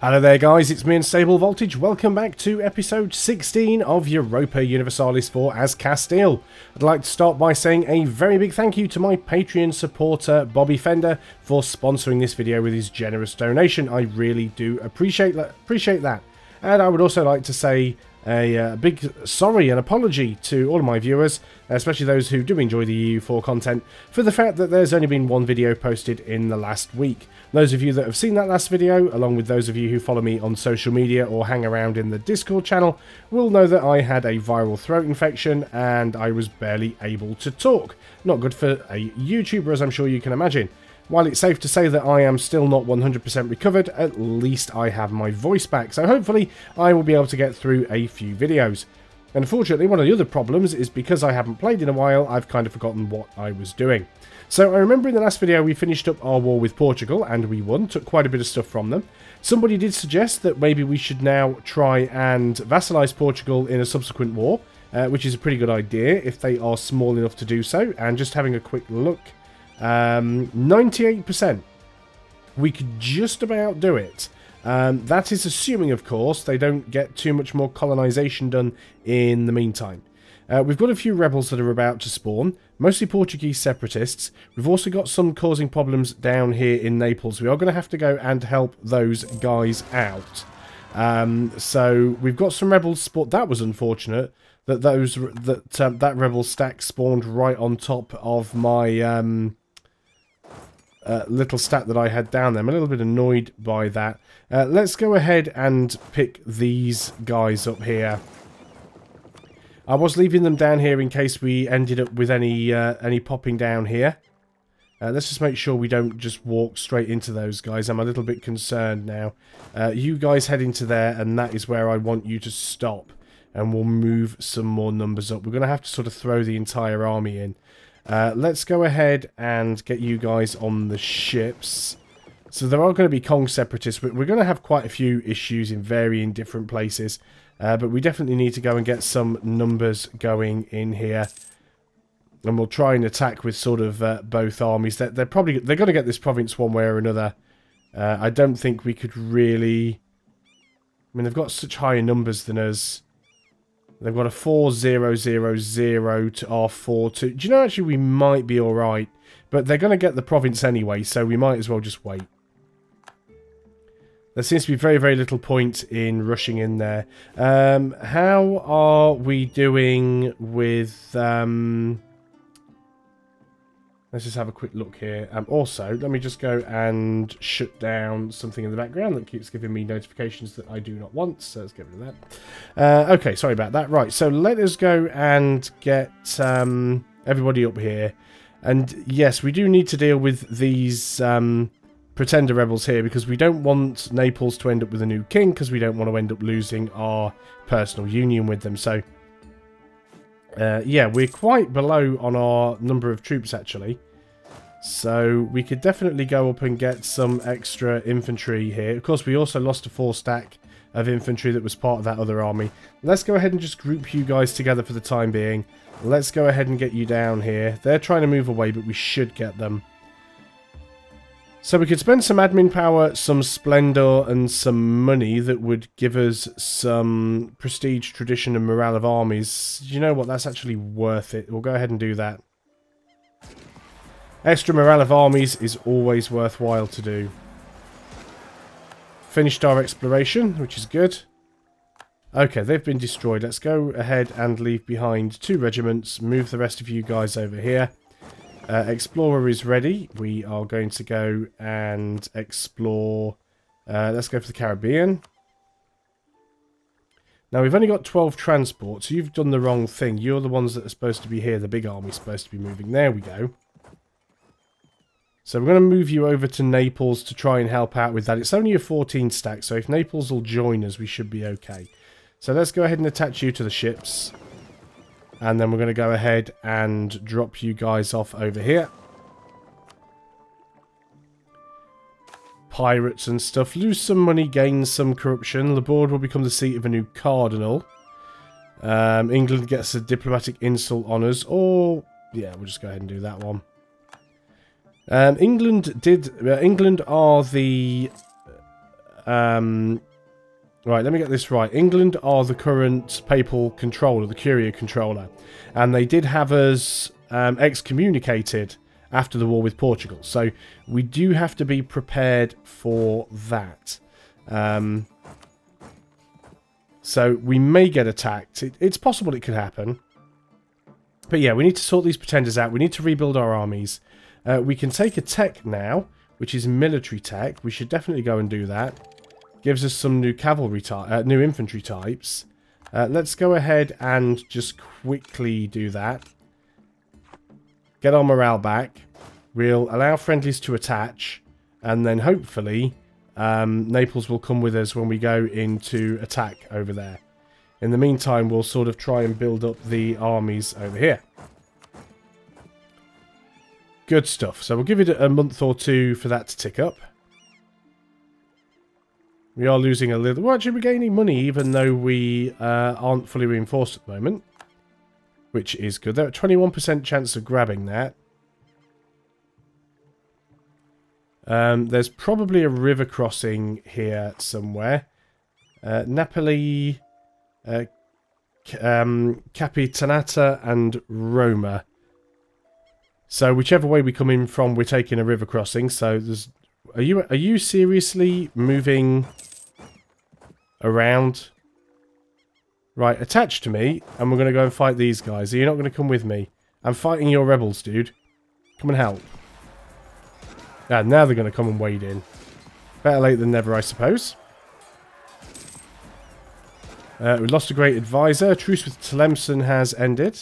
Hello there guys, it's me Unstable Voltage. Welcome back to episode 16 of Europa Universalis for As Castile. I'd like to start by saying a very big thank you to my Patreon supporter Bobby Fender for sponsoring this video with his generous donation. I really do appreciate that. And I would also like to say a big sorry and apology to all of my viewers, especially those who do enjoy the EU4 content, for the fact that there's only been one video posted in the last week. Those of you that have seen that last video, along with those of you who follow me on social media or hang around in the Discord channel, will know that I had a viral throat infection and I was barely able to talk. Not good for a YouTuber, as I'm sure you can imagine. While it's safe to say that I am still not 100% recovered, at least I have my voice back, so hopefully I will be able to get through a few videos. Unfortunately, one of the other problems is because I haven't played in a while, I've kind of forgotten what I was doing. So I remember in the last video we finished up our war with Portugal, and we won, took quite a bit of stuff from them. Somebody did suggest that maybe we should now try and vassalize Portugal in a subsequent war, which is a pretty good idea if they are small enough to do so, and just having a quick look. 98%. We could just about do it. That is assuming, of course, they don't get too much more colonization done in the meantime. We've got a few rebels that are about to spawn, mostly Portuguese separatists. We've also got some causing problems down here in Naples. We are going to have to go and help those guys out. So we've got some rebels spawned. That was unfortunate that that rebel stack spawned right on top of my little stat that I had down there. I'm a little bit annoyed by that. Let's go ahead and pick these guys up here. I was leaving them down here in case we ended up with any popping down here. Let's just make sure we don't just walk straight into those guys. I'm a little bit concerned now. You guys head into there, and that is where I want you to stop. And we'll move some more numbers up. We're going to have to sort of throw the entire army in. Let's go ahead and get you guys on the ships. So there are going to be Kong separatists, but we're going to have quite a few issues in varying different places. But we definitely need to go and get some numbers going in here. And we'll try and attack with sort of both armies. They're going to get this province one way or another. I don't think we could really... I mean, they've got such higher numbers than us. They've got a 4-0-0-0 to our 4-2. Do you know, actually, we might be alright. But they're going to get the province anyway, so we might as well just wait. There seems to be very, very little point in rushing in there. How are we doing with... Let's just have a quick look here. Also, let me just go and shut down something in the background that keeps giving me notifications that I do not want. So let's get rid of that. Okay, sorry about that. Right, so let us go and get everybody up here. And yes, we do need to deal with these pretender rebels here, because we don't want Naples to end up with a new king, because we don't want to end up losing our personal union with them. So yeah, we're quite below on our number of troops, actually. So we could definitely go up and get some extra infantry here. Of course, we also lost a 4-stack of infantry that was part of that other army. Let's go ahead and just group you guys together for the time being. Let's go ahead and get you down here. They're trying to move away, but we should get them. So we could spend some admin power, some splendor, and some money that would give us some prestige, tradition, and morale of armies. You know what? That's actually worth it. We'll go ahead and do that. Extra morale of armies is always worthwhile to do. Finished our exploration, which is good. Okay, they've been destroyed. Let's go ahead and leave behind 2 regiments. Move the rest of you guys over here. Explorer is ready. We are going to go and explore. Let's go for the Caribbean. Now, we've only got 12 transports, so you've done the wrong thing. You're the ones that are supposed to be here. The big army's supposed to be moving. There we go. So we're going to move you over to Naples to try and help out with that. It's only a 14 stack, so if Naples will join us, we should be okay. So let's go ahead and attach you to the ships. And then we're going to go ahead and drop you guys off over here. Pirates and stuff. Lose some money, gain some corruption. Laborde will become the seat of a new cardinal. England gets a diplomatic insult on us. Or, yeah, we'll just go ahead and do that one. England are the Right, let me get this right. England are the current papal controller, the Curia controller. And they did have us excommunicated after the war with Portugal. So we do have to be prepared for that. So we may get attacked. It's possible it could happen. But yeah, we need to sort these pretenders out. We need to rebuild our armies. We can take a tech now, which is military tech. We should definitely go and do that. Gives us some new cavalry new infantry types. Let's go ahead and just quickly do that. Get our morale back. We'll allow friendlies to attach. And then hopefully Naples will come with us when we go into attack over there. In the meantime, we'll sort of try and build up the armies over here. Good stuff. So we'll give it a month or two for that to tick up. We are losing a little... Well, actually, we're gaining money even though we aren't fully reinforced at the moment. Which is good. They're at 21% chance of grabbing that. There's probably a river crossing here somewhere. Napoli, Capitanata and Roma. So whichever way we come in from, we're taking a river crossing. So there's... Are you seriously moving around? Right, attach to me, and we're going to go and fight these guys. Are you not going to come with me? I'm fighting your rebels, dude. Come and help. Ah, now they're going to come and wade in. Better late than never, I suppose. We lost a great advisor. Truce with Tlemcen has ended.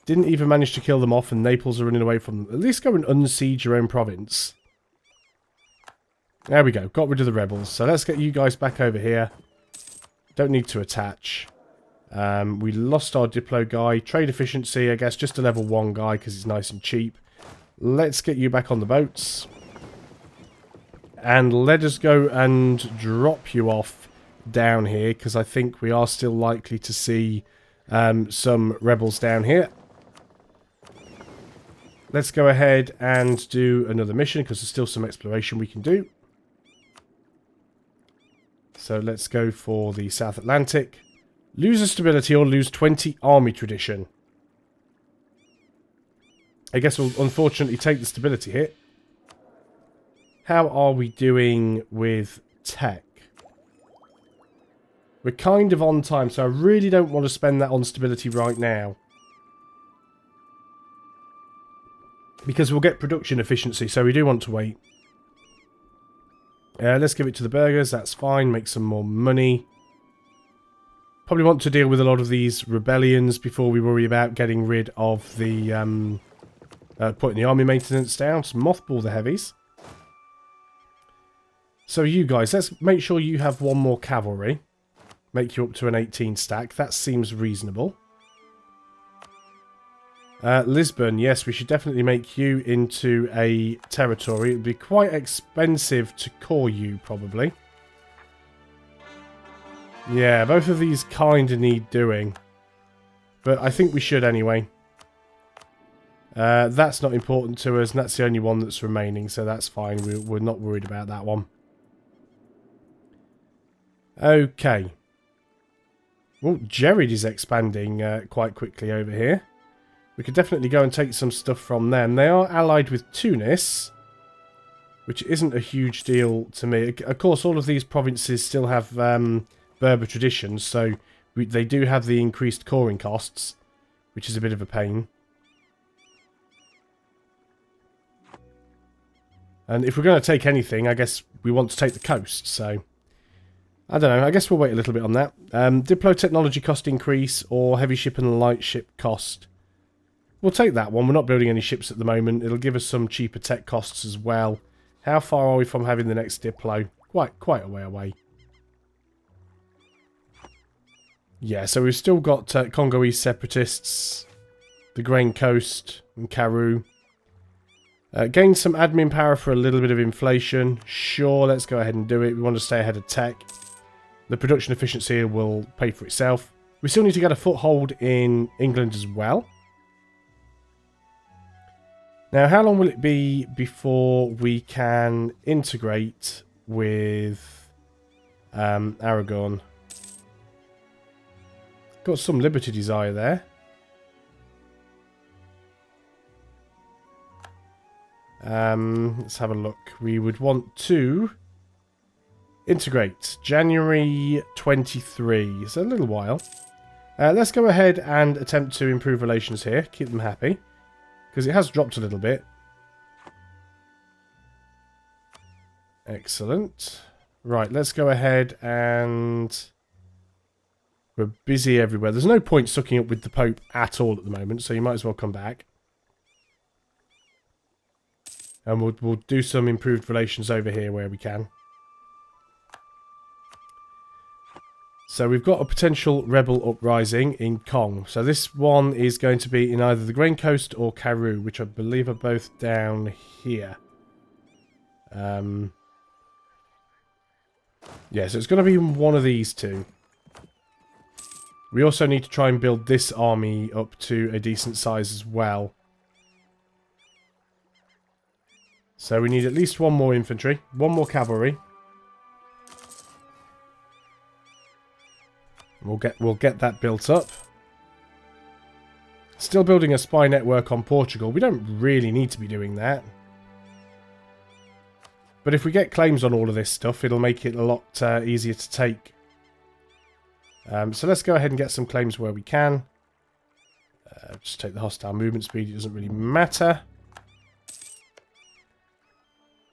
Didn't even manage to kill them off, and Naples are running away from them. At least go and unsiege your own province. There we go. Got rid of the rebels. So let's get you guys back over here. Don't need to attach. We lost our Diplo guy. Trade efficiency, I guess, just a level 1 guy because it's nice and cheap. Let's get you back on the boats. And let us go and drop you off down here because I think we are still likely to see some rebels down here. Let's go ahead and do another mission because there's still some exploration we can do. So let's go for the South Atlantic. Lose a stability or lose 20 army tradition. I guess we'll unfortunately take the stability hit. How are we doing with tech? We're kind of on time, so I really don't want to spend that on stability right now. Because we'll get production efficiency, so we do want to wait. Let's give it to the burghers, that's fine, make some more money. Probably want to deal with a lot of these rebellions before we worry about getting rid of the... putting the army maintenance down, so mothball the heavies. So you guys, let's make sure you have one more cavalry. Make you up to an 18 stack, that seems reasonable. Lisbon, yes, we should definitely make you into a territory. It would be quite expensive to core you, probably. Yeah, both of these kind of need doing. But I think we should anyway. That's not important to us, and that's the only one that's remaining, so that's fine. We're not worried about that one. Okay. Well, Jerid is expanding quite quickly over here. We could definitely go and take some stuff from them. They are allied with Tunis, which isn't a huge deal to me. Of course, all of these provinces still have Berber traditions, so they do have the increased coring costs, which is a bit of a pain. And if we're going to take anything, I guess we want to take the coast, so... I don't know, I guess we'll wait a little bit on that. Diplo technology cost increase or heavy ship and light ship cost. We'll take that one. We're not building any ships at the moment. It'll give us some cheaper tech costs as well. How far are we from having the next Diplo? Quite a way away. Yeah, so we've still got Congolese separatists, the Grain Coast, and Karoo. Gain some admin power for a little bit of inflation. Sure, let's go ahead and do it. We want to stay ahead of tech. The production efficiency will pay for itself. We still need to get a foothold in England as well. Now, how long will it be before we can integrate with Aragon. Got some liberty desire there. Let's have a look. We would want to integrate January 23. It's a little while. Let's go ahead and attempt to improve relations here. Keep them happy. Because it has dropped a little bit. Excellent. Right, let's go ahead and... We're busy everywhere. There's no point sucking up with the Pope at all at the moment, so you might as well come back. And we'll do some improved relations over here where we can. So we've got a potential rebel uprising in Kong. So this one is going to be in either the Grain Coast or Karoo, which I believe are both down here. Yeah, so it's going to be one of these two. We also need to try and build this army up to a decent size as well. So we need at least one more infantry, one more cavalry. We'll get that built up. Still building a spy network on Portugal. We don't really need to be doing that. But if we get claims on all of this stuff, it'll make it a lot easier to take. So let's go ahead and get some claims where we can. Just take the hostile movement speed. It doesn't really matter.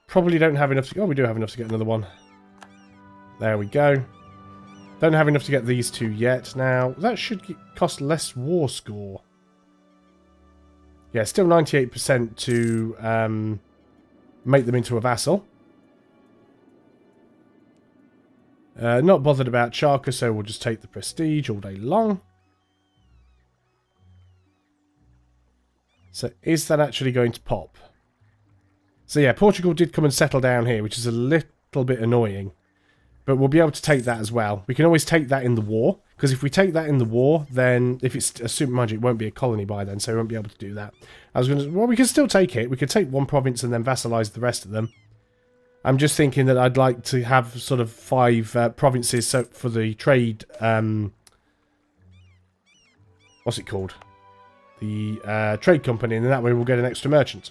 Probably don't have enough to... Oh, we do have enough to get another one. There we go. Don't have enough to get these two yet. Now, that should cost less war score. Yeah, still 98% to make them into a vassal. Not bothered about Charka, so we'll just take the prestige all day long. So, is that actually going to pop? So yeah, Portugal did come and settle down here, which is a little bit annoying. But we'll be able to take that as well. We can always take that in the war. Because if we take that in the war, then if it's a super magic, it won't be a colony by then, so we won't be able to do that. I was going to... Well, we can still take it. We could take one province and then vassalize the rest of them. I'm just thinking that I'd like to have sort of 5 provinces so for the trade... what's it called? The trade company, and then that way we'll get an extra merchant.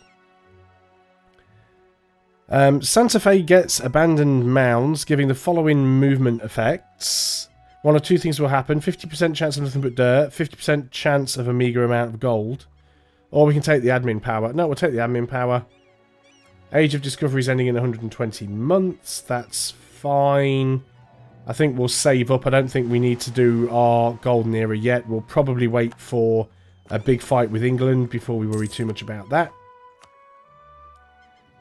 Santa Fe gets abandoned mounds, giving the following movement effects. One or two things will happen. 50% chance of nothing but dirt. 50% chance of a meager amount of gold. Or we can take the admin power. No, we'll take the admin power. Age of Discovery is ending in 120 months. That's fine. I think we'll save up. I don't think we need to do our golden era yet. We'll probably wait for a big fight with England before we worry too much about that.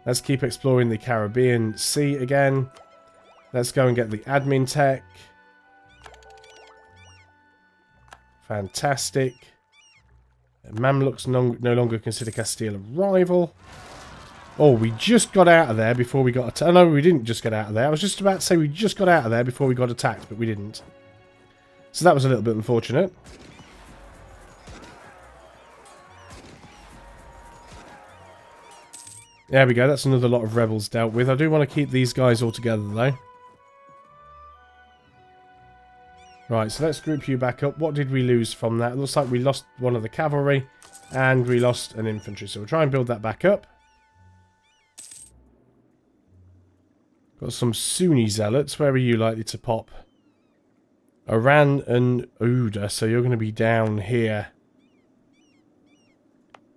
Let's keep exploring the Caribbean Sea again. Let's go and get the admin tech. Fantastic. Mamluks no longer consider Castile a rival. Oh, we just got out of there before we got attacked. No, we didn't just get out of there. I was just about to say we just got out of there before we got attacked, but we didn't. So that was a little bit unfortunate. There we go, that's another lot of rebels dealt with. I do want to keep these guys all together, though. Right, so let's group you back up. What did we lose from that? It looks like we lost one of the cavalry, and we lost an infantry. So we'll try and build that back up. Got some Sunni zealots. Where are you likely to pop? Iran and Ouda, so you're going to be down here.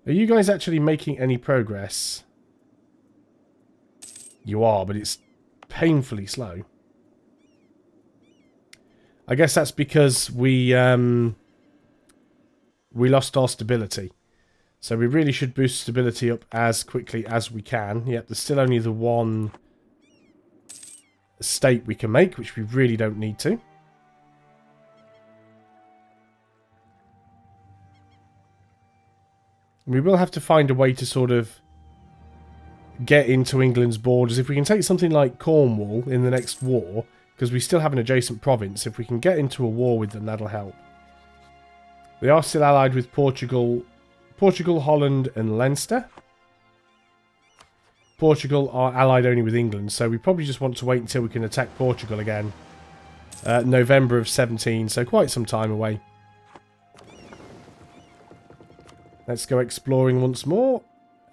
Are you guys actually making any progress? You are, but it's painfully slow. I guess that's because we lost our stability. So we really should boost stability up as quickly as we can. Yep, there's still only the one state we can make, which we really don't need to. We will have to find a way to sort of get into England's borders. If we can take something like Cornwall in the next war, because we still have an adjacent province, if we can get into a war with them, that'll help. They are still allied with Portugal, Holland and Leinster. Portugal are allied only with England, so we probably just want to wait until we can attack Portugal again. November of 17, so quite some time away. Let's go exploring once more.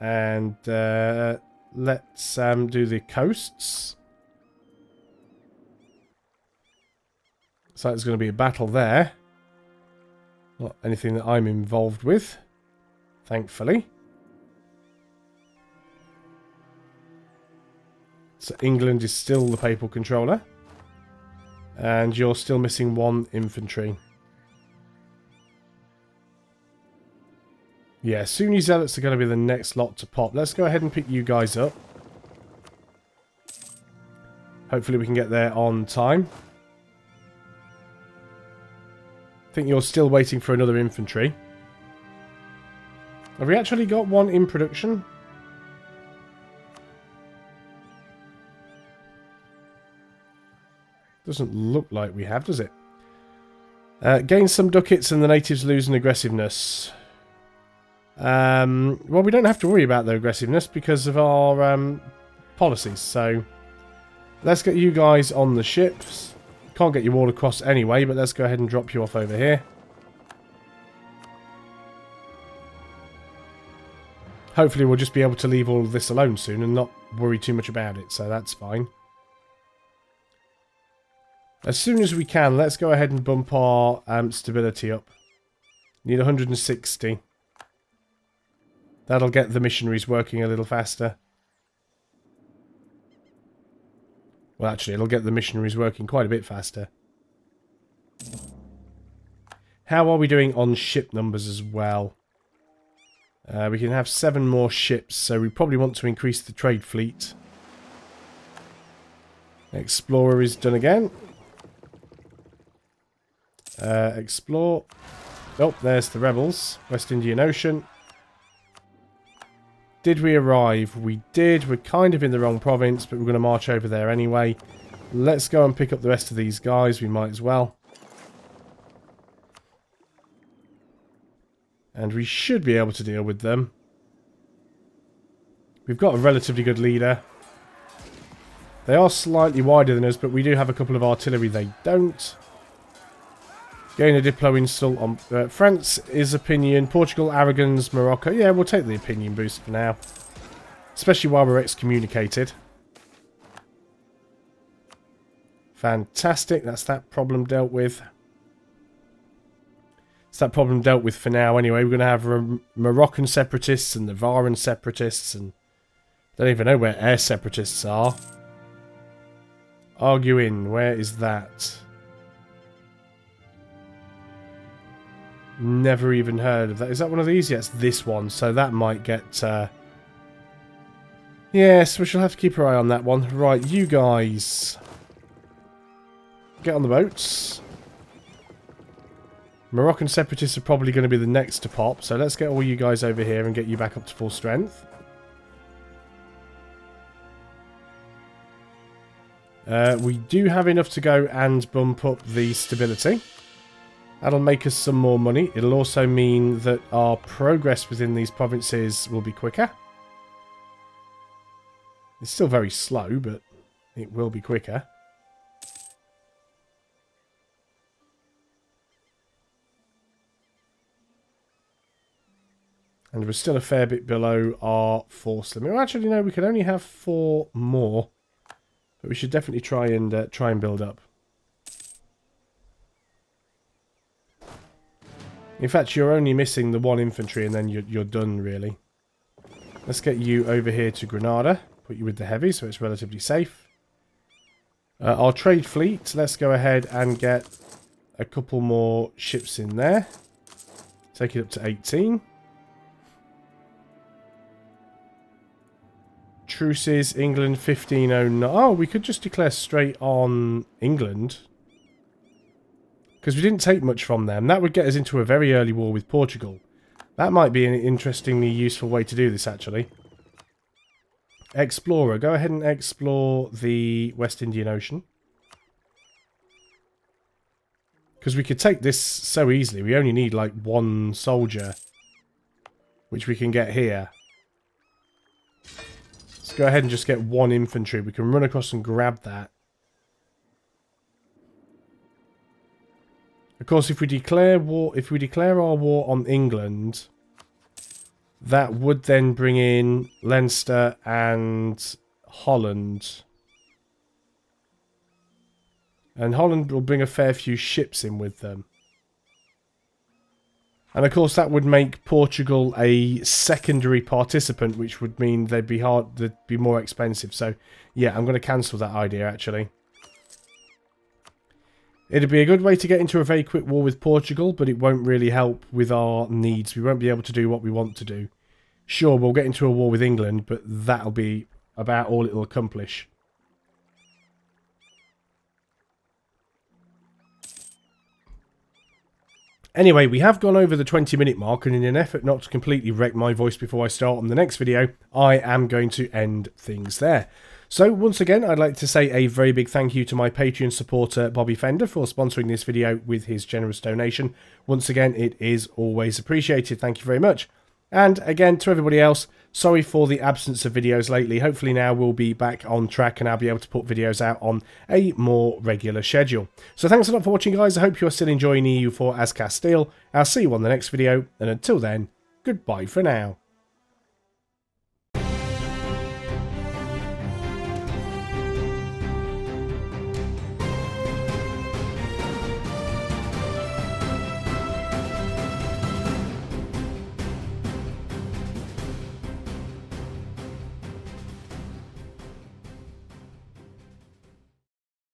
And let's do the coasts. So there's going to be a battle there. Not anything that I'm involved with, thankfully. So England is still the papal controller. And you're still missing 1 infantry. Yeah, Sunni Zealots are going to be the next lot to pop. Let's go ahead and pick you guys up. Hopefully we can get there on time. I think you're still waiting for another infantry. Have we actually got 1 in production? Doesn't look like we have, does it? Gain some ducats and the natives lose in aggressiveness. Well, we don't have to worry about their aggressiveness because of our policies. So let's get you guys on the ships. Can't get you all across anyway, but let's go ahead and drop you off over here. Hopefully we'll just be able to leave all of this alone soon and not worry too much about it, so that's fine. As soon as we can, let's go ahead and bump our stability up. Need 160. That'll get the missionaries working a little faster. Well, actually, it'll get the missionaries working quite a bit faster. How are we doing on ship numbers as well? We can have 7 more ships, so we probably want to increase the trade fleet. Explorer is done again. Explore. Oh, there's the rebels. West Indian Ocean. Did we arrive? We did. We're kind of in the wrong province, but we're going to march over there anyway. Let's go and pick up the rest of these guys. We might as well. And we should be able to deal with them. We've got a relatively good leader. They are slightly wider than us, but we do have a couple of artillery they don't. Gain a Diplo insult on France is opinion. Portugal, Aragons, Morocco. Yeah, we'll take the opinion boost for now. Especially while we're excommunicated. Fantastic. That's that problem dealt with. It's that problem dealt with for now anyway. We're going to have Moroccan separatists and Navarran separatists. And I don't even know where air separatists are. Arguing. Where is that? Never even heard of that. Is that one of these? Yes, this one. So that might get... Yes, we shall have to keep our eye on that one. Right, you guys. Get on the boats. Moroccan separatists are probably going to be the next to pop. So let's get all you guys over here and get you back up to full strength. We do have enough to go and bump up the stability. That'll make us some more money. It'll also mean that our progress within these provinces will be quicker. It's still very slow, but it will be quicker. And we're still a fair bit below our force limit. Well, actually, no, we can only have 4 more. But we should definitely try and build up. In fact, you're only missing the 1 infantry and then you're done, really. Let's get you over here to Granada. Put you with the heavy, so it's relatively safe. Our trade fleet, let's go ahead and get a couple more ships in there. Take it up to 18. Truces, England, 1509. Oh, we could just declare straight on England. Because we didn't take much from them. That would get us into a very early war with Portugal. That might be an interestingly useful way to do this, actually. Explorer. Go ahead and explore the West Indian Ocean. Because we could take this so easily. We only need, like, 1 soldier. Which we can get here. Let's go ahead and just get 1 infantry. We can run across and grab that. Of course, if we declare our war on England, that would then bring in Leinster and Holland. And Holland will bring a fair few ships in with them. And of course that would make Portugal a secondary participant, which would mean they'd be more expensive. So yeah, I'm going to cancel that idea actually. It'd be a good way to get into a very quick war with Portugal, but it won't really help with our needs. We won't be able to do what we want to do. Sure, we'll get into a war with England, but that'll be about all it'll accomplish. Anyway, we have gone over the 20-minute mark, and in an effort not to completely wreck my voice before I start on the next video, I am going to end things there. So, once again, I'd like to say a very big thank you to my Patreon supporter, Bobby Fender, for sponsoring this video with his generous donation. Once again, it is always appreciated. Thank you very much. And again, to everybody else, sorry for the absence of videos lately. Hopefully now we'll be back on track and I'll be able to put videos out on a more regular schedule. So thanks a lot for watching, guys. I hope you're still enjoying EU4 as Castile. I'll see you on the next video, and until then, goodbye for now.